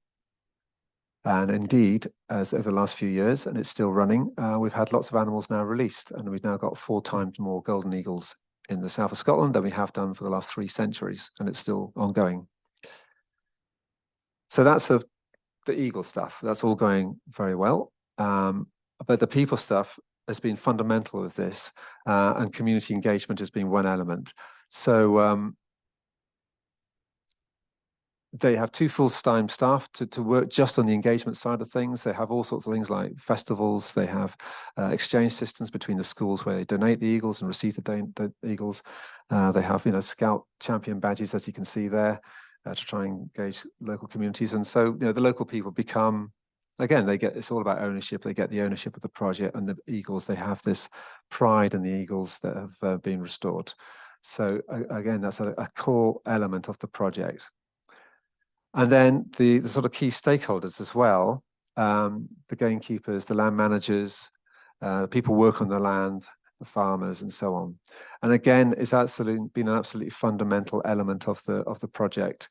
And indeed, as over the last few years, and it's still running, we've had lots of animals now released, and we've now got 4 times more golden eagles in the south of Scotland than we have done for the last 3 centuries, and it's still ongoing. So that's the eagle stuff. That's all going very well. But the people stuff has been fundamental with this, and community engagement has been one element. So they have 2 full-time staff to work just on the engagement side of things. They have all sorts of things like festivals. They have exchange systems between the schools where they donate the eagles and receive the eagles. They have, scout champion badges, as you can see there, to try and engage local communities. And so, the local people become, again, it's all about ownership. They get the ownership of the project, and the eagles, they have this pride in the eagles that have been restored. So again, that's a core element of the project. And then the sort of key stakeholders as well, the gamekeepers, the land managers, people work on the land, the farmers, and so on. And again, it's been an absolutely fundamental element of the project.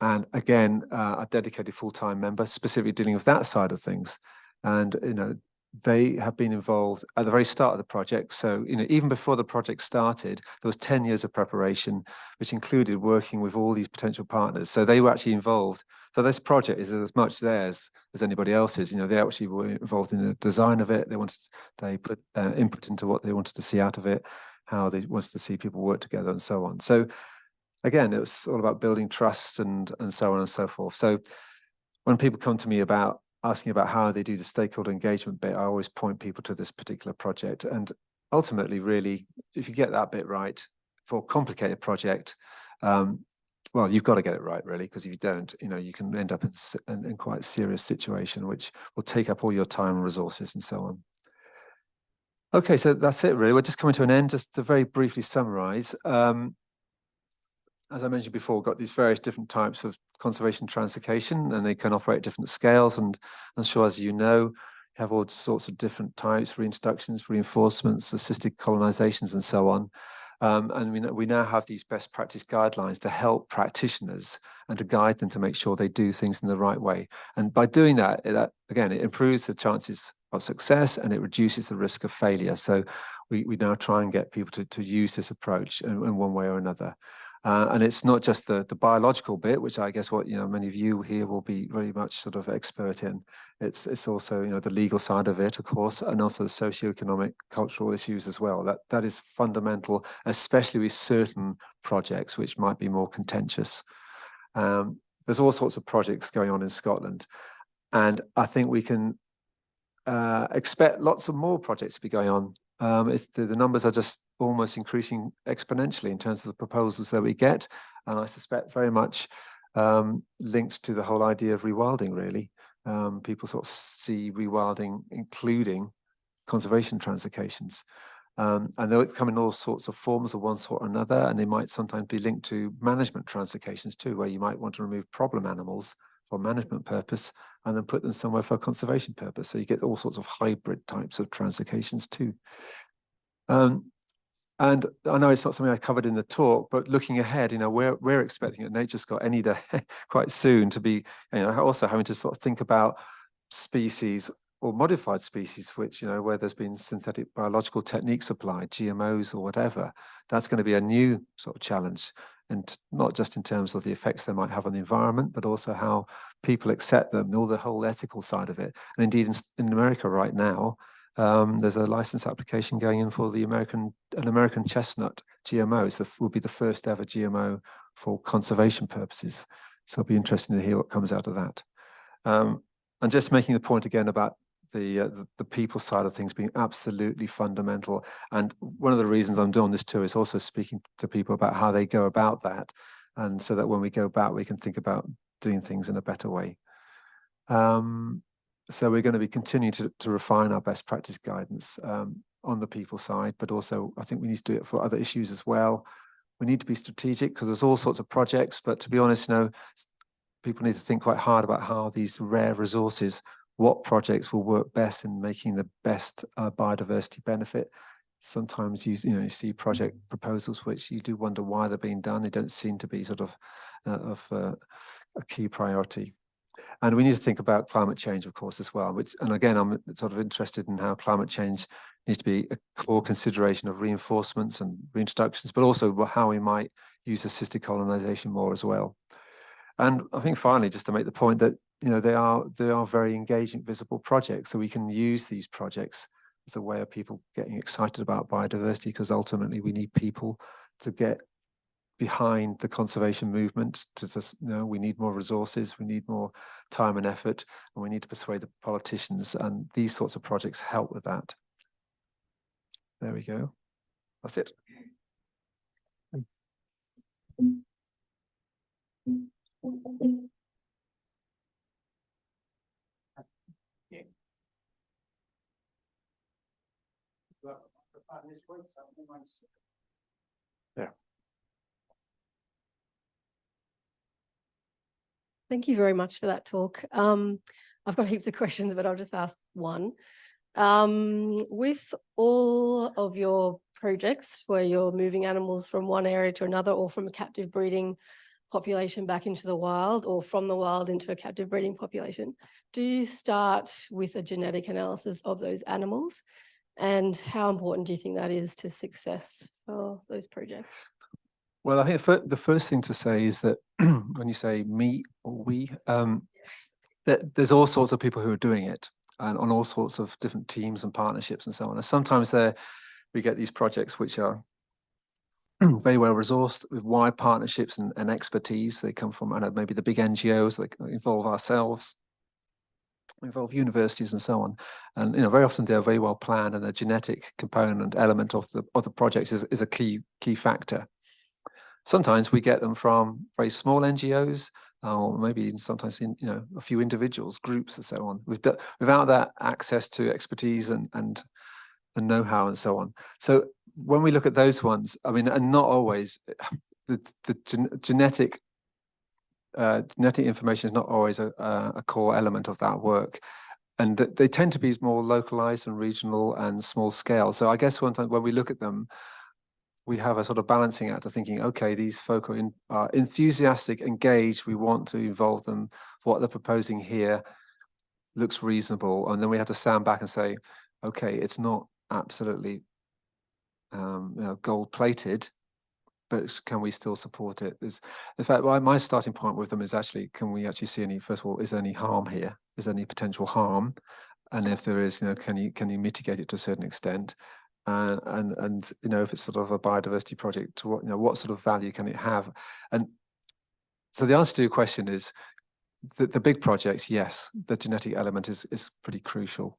And again, a dedicated full-time member specifically dealing with that side of things. And, you know, they have been involved at the very start of the project. So, you know, even before the project started, there was 10 years of preparation, which included working with all these potential partners. So they were actually involved. So this project is as much theirs as anybody else's. You know, they actually were involved in the design of it. They put input into what they wanted to see out of it, how they wanted to see people work together and so on. So again, it was all about building trust and so on and so forth. So when people come to me about asking about how they do the stakeholder engagement bit, I always point people to this particular project. And ultimately, really, if you get that bit right for a complicated project, well, you've got to get it right, really, because if you don't, you know, you can end up in quite a serious situation, which will take up all your time and resources and so on. Okay, so that's it, really. We're just coming to an end. Just to very briefly summarize. As I mentioned before, we've got these various different types of conservation translocation, and they can operate at different scales. And I'm sure, as you know, you have all sorts of different types: reintroductions, reinforcements, assisted colonizations, and so on. And we now have these best practice guidelines to help practitioners and to guide them to make sure they do things in the right way. And by doing that, again, it improves the chances of success and it reduces the risk of failure. So we now try and get people to use this approach in one way or another. And it's not just the biological bit, which I guess what many of you here will be very much sort of expert in. It's also the legal side of it, of course, and also the socioeconomic, cultural issues as well. That is fundamental, especially with certain projects which might be more contentious. There's all sorts of projects going on in Scotland, and I think we can expect lots of more projects to be going on. The numbers are just almost increasing exponentially in terms of the proposals that we get, and I suspect very much linked to the whole idea of rewilding, really. People sort of see rewilding including conservation translocations, and they'll come in all sorts of forms of one sort or another, and they might sometimes be linked to management translocations too, where you might want to remove problem animals for management purpose and then put them somewhere for conservation purpose. So you get all sorts of hybrid types of translocations too. And I know it's not something I covered in the talk, but looking ahead, we're expecting at NatureScot any day quite soon to be, also having to sort of think about species or modified species, which, where there's been synthetic biological techniques applied, GMOs or whatever. That's going to be a new sort of challenge. And not just in terms of the effects they might have on the environment, but also how people accept them, all the whole ethical side of it. And indeed, in America right now, there's a license application going in for an American chestnut GMO. It will be the first ever GMO for conservation purposes. So it'll be interesting to hear what comes out of that. And just making the point again about the people side of things being absolutely fundamental. And one of the reasons I'm doing this too is also speaking to people about how they go about that. And so that when we go back, we can think about doing things in a better way. So we're going to be continuing to refine our best practice guidance on the people side, but also I think we need to do it for other issues as well. We need to be strategic because there's all sorts of projects, but to be honest, people need to think quite hard about how these rare resources, what projects will work best in making the best biodiversity benefit. Sometimes you see project proposals which you do wonder why they're being done. They don't seem to be sort of a key priority. And we need to think about climate change, of course, as well. And again, I'm sort of interested in how climate change needs to be a core consideration of reinforcements and reintroductions, but also how we might use assisted colonization more as well. And I think finally, just to make the point that they are very engaging, visible projects, so we can use these projects as a way of people getting excited about biodiversity, because ultimately we need people to get behind the conservation movement. We need more resources, we need more time and effort, and we need to persuade the politicians, and these sorts of projects help with that. There we go. That's it. Yeah. Thank you very much for that talk. I've got heaps of questions, but I'll just ask one. With all of your projects where you're moving animals from one area to another or from captive breeding population back into the wild or from the wild into a captive breeding population, do you start with a genetic analysis of those animals? And how important do you think that is to success for those projects? Well, I think the first thing to say is that when you say me or we, that there's all sorts of people who are doing it, and on all sorts of different teams and partnerships and so on. And sometimes we get these projects which are very well resourced with wide partnerships and expertise. They come from, I don't know, maybe the big NGOs that involve ourselves, involve universities and so on. And very often they're very well planned, and the genetic component element of the projects is a key factor. Sometimes we get them from very small NGOs, or maybe sometimes in a few individuals, groups, and so on. Without that access to expertise and know-how and so on. So when we look at those ones, I mean, and not always the genetic information is not always a core element of that work, and they tend to be more localized and regional and small scale. So I guess one time when we look at them, we have a sort of balancing act of thinking, okay, these folk are enthusiastic, engaged, we want to involve them. What they're proposing here looks reasonable. And then we have to stand back and say, okay, it's not absolutely gold plated, but can we still support it? In fact, my starting point with them is actually, can we actually see any, first of all, is there any harm here? Is there any potential harm? And if there is, can you mitigate it to a certain extent? And if it's sort of a biodiversity project, what sort of value can it have? And so the answer to your question is that the big projects, yes, the genetic element is pretty crucial.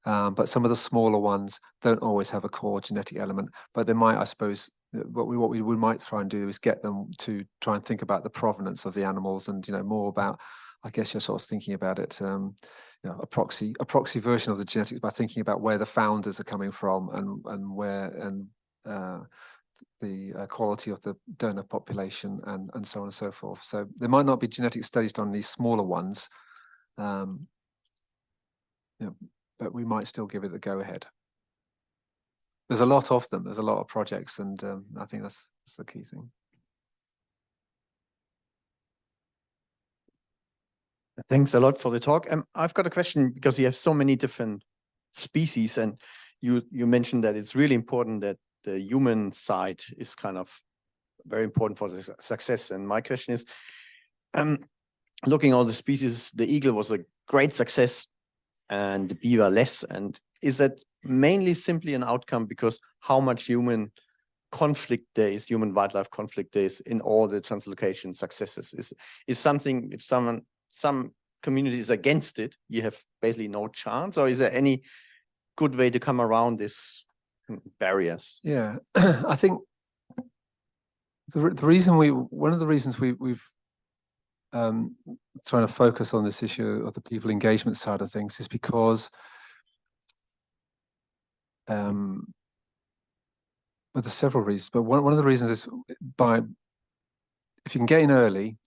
But some of the smaller ones don't always have a core genetic element, but they might, I suppose, what we might try and do is get them to try and think about the provenance of the animals, and more about, I guess you're sort of thinking about it, a proxy version of the genetics by thinking about where the founders are coming from and where the quality of the donor population and so on and so forth. So there might not be genetic studies done on these smaller ones, but we might still give it a go ahead. There's a lot of them. There's a lot of projects, and I think that's the key thing. Thanks a lot for the talk. I've got a question, because you have so many different species, and you mentioned that it's really important that the human side is kind of very important for the success. And my question is, looking at all the species, the eagle was a great success and the beaver less. And is that mainly simply an outcome because how much human conflict there is, human wildlife conflict there is in all the translocation successes? Is something, if some community is against it, you have basically no chance? Or is there any good way to come around these barriers? Yeah, I think one of the reasons we've trying to focus on this issue of the people engagement side of things is because well, there's several reasons, but one of the reasons is if you can get in early.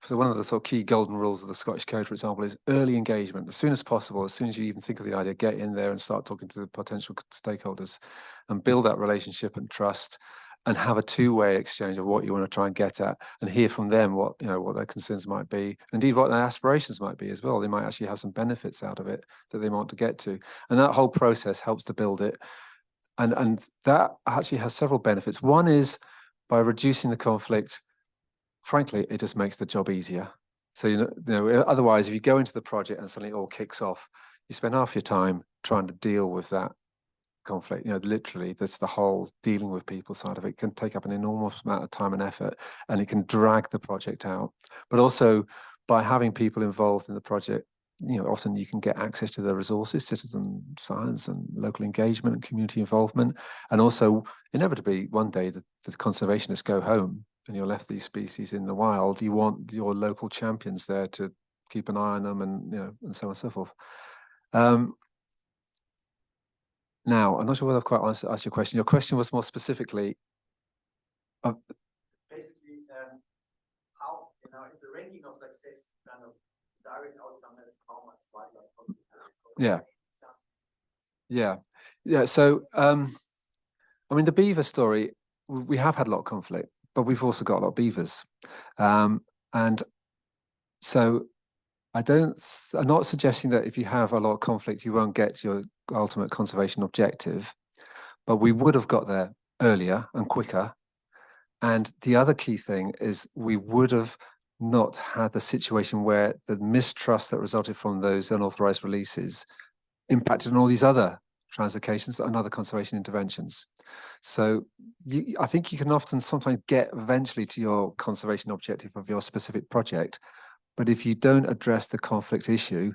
So one of the sort of key golden rules of the Scottish Code, for example, is early engagement. As soon as possible, as soon as you even think of the idea, get in there and start talking to the potential stakeholders and build that relationship and trust, and have a two-way exchange of what you want to try and get at, and hear from them what their concerns might be, indeed what their aspirations might be as well. They might actually have some benefits out of it that they want to get to, and that whole process helps to build it. And that actually has several benefits. One is by reducing the conflict. Frankly, it just makes the job easier. So, otherwise, if you go into the project and suddenly it all kicks off, you spend half your time trying to deal with that conflict. Literally, that's the whole dealing with people side of it. It can take up an enormous amount of time and effort, and it can drag the project out. But also, by having people involved in the project, often you can get access to the resources, citizen science and local engagement and community involvement. And also, inevitably, one day the conservationists go home and you're left these species in the wild. You want your local champions there to keep an eye on them, and and so on and so forth. Now, I'm not sure whether I've quite asked your question. Your question was more specifically basically how is the ranking of success kind of direct outcome of how much wildlife yeah. So I mean, the beaver story, we have had a lot of conflict. but we've also got a lot of beavers. And so I'm not suggesting that if you have a lot of conflict, you won't get your ultimate conservation objective, but we would have got there earlier and quicker. And the other key thing is we would have not had the situation where the mistrust that resulted from those unauthorized releases impacted on all these other translocations and other conservation interventions. So I think you can often sometimes get eventually to your conservation objective of your specific project, but if you don't address the conflict issue,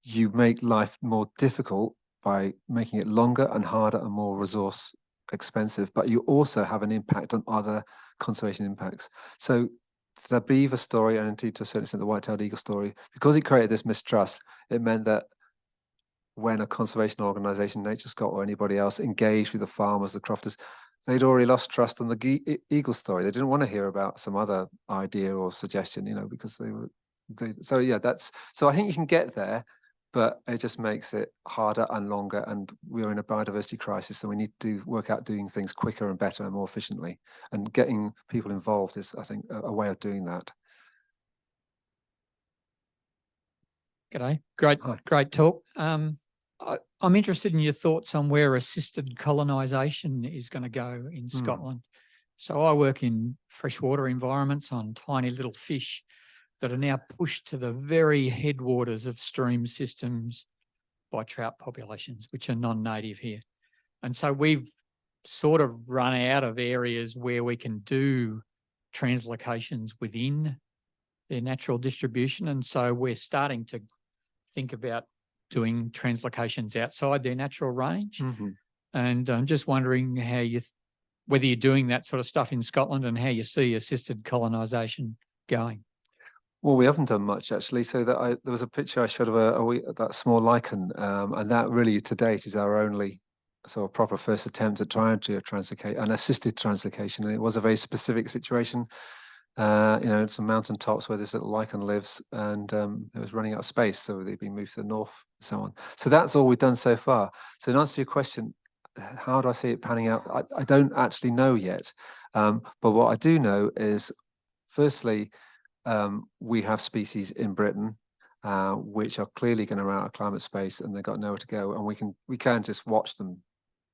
you make life more difficult by making it longer and harder and more resource expensive, but you also have an impact on other conservation impacts. So the beaver story, and indeed to a certain extent the white-tailed eagle story, because it created this mistrust, it meant that when a conservation organization, NatureScot or anybody else, engaged with the farmers, the crofters, they'd already lost trust on the eagle story. They didn't want to hear about some other idea or suggestion, because so yeah, so I think you can get there, but it just makes it harder and longer, and we're in a biodiversity crisis, so we need to work out doing things quicker and better and more efficiently, and getting people involved is, I think, a way of doing that. G'day. Hi. Great talk. I'm interested in your thoughts on where assisted colonisation is going to go in Scotland. So I work in freshwater environments on tiny little fish that are now pushed to the very headwaters of stream systems by trout populations, which are non-native here. And so we've sort of run out of areas where we can do translocations within their natural distribution. And so we're starting to think about doing translocations outside their natural range. And I'm just wondering how whether you're doing that sort of stuff in Scotland and how you see assisted colonisation going. Well, we haven't done much actually. So that there was a picture I showed of that small lichen, and that really to date is our only sort of proper first attempt at trying to translocate an assisted translocation. And it was a very specific situation. Some mountain tops where this little lichen lives, and it was running out of space, so they'd been moved to the north and so on. So that's all we've done so far. So in answer to your question, how do I see it panning out? I don't actually know yet, but what I do know is, firstly, we have species in Britain which are clearly going to run out of climate space, and they've got nowhere to go, and we can't just watch them.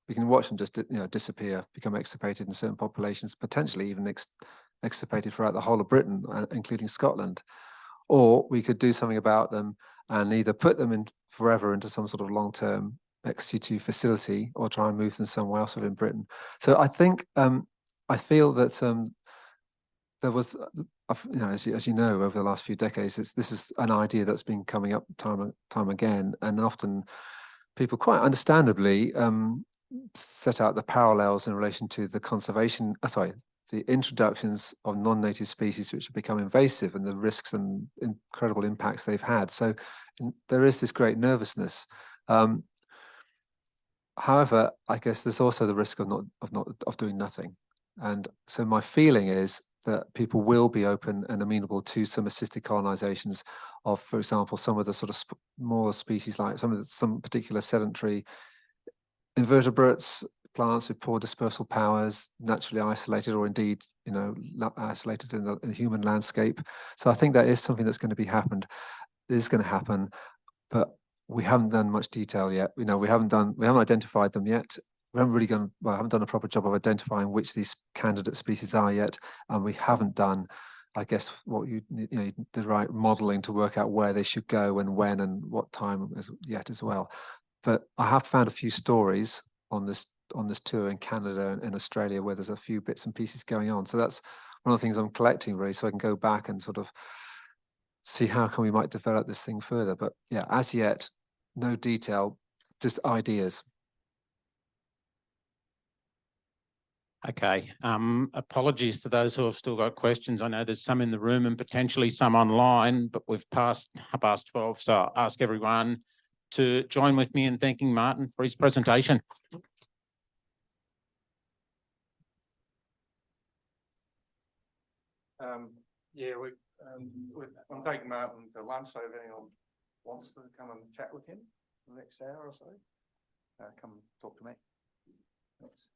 We can watch them just disappear, become extirpated in certain populations, potentially even extirpated throughout the whole of Britain, including Scotland. Or we could do something about them and either put them in forever into some sort of long-term ex situ facility, or try and move them somewhere else within Britain. So I think I feel that there was, as you know, over the last few decades, this is an idea that's been coming up time and time again, and often people quite understandably set out the parallels in relation to the the introductions of non-native species which have become invasive, and the risks and incredible impacts they've had. So there is this great nervousness. However, I guess there's also the risk of doing nothing. And so my feeling is that people will be open and amenable to some assisted colonizations of, for example, some of the sort of smaller species, like some particular sedentary invertebrates, plants with poor dispersal powers, naturally isolated, or indeed, isolated in the human landscape. So I think that is something that's going to be happened. It is going to happen, but we haven't done much detail yet. We haven't identified them yet. We haven't done a proper job of identifying which these candidate species are yet, and we haven't done, I guess, the right modelling to work out where they should go and when and what time yet as well. But I have found a few stories on this tour in Canada and in Australia where there's a few bits and pieces going on. So that's one of the things I'm collecting, really, so I can go back and sort of see how we might develop this thing further. But yeah, as yet, no detail, just ideas. Okay. Apologies to those who have still got questions. I know there's some in the room and potentially some online, but we've passed 12, so I'll ask everyone to join with me in thanking Martin for his presentation. I'm taking Martin to lunch, so if anyone wants to come and chat with him for the next hour or so, come talk to me. Thanks.